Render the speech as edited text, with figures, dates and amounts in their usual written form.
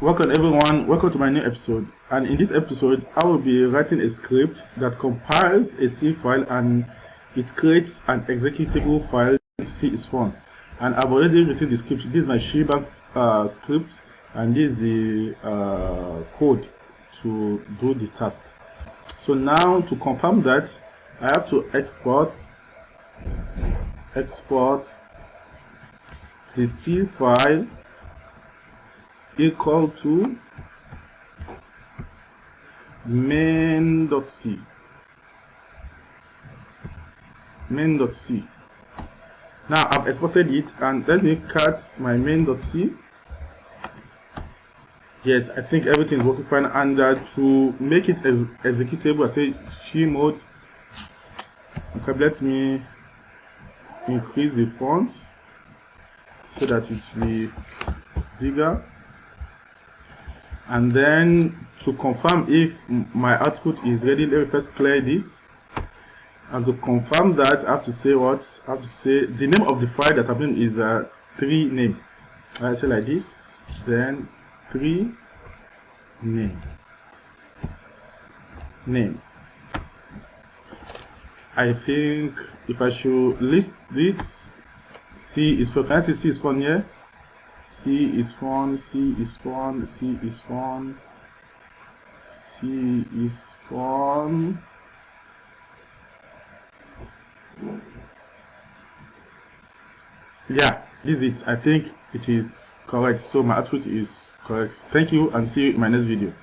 Welcome everyone, welcome to my new episode. And in this episode, I will be writing a script that compiles a C file and it creates an executable file to cisfun. And I've already written the script. This is my shebang script, and this is the code to do the task. So now to confirm that, I have to export the C file equal to main.c. Now I've exported it, and let me cut my main.c. Yes, I think everything is working fine. And to make it executable, I say chmod. Okay, let me increase the font so that it will be bigger. And then to confirm if my output is ready, let me first clear this. And to confirm that, I have to say what? I have to say the name of the file that I'm doing is 3 name. I say like this, then 3 name. I think if I should list this, C is for, can I see C is fun here? C is fun. Yeah, this is it. I think it is correct. So my output is correct. Thank you, and see you in my next video.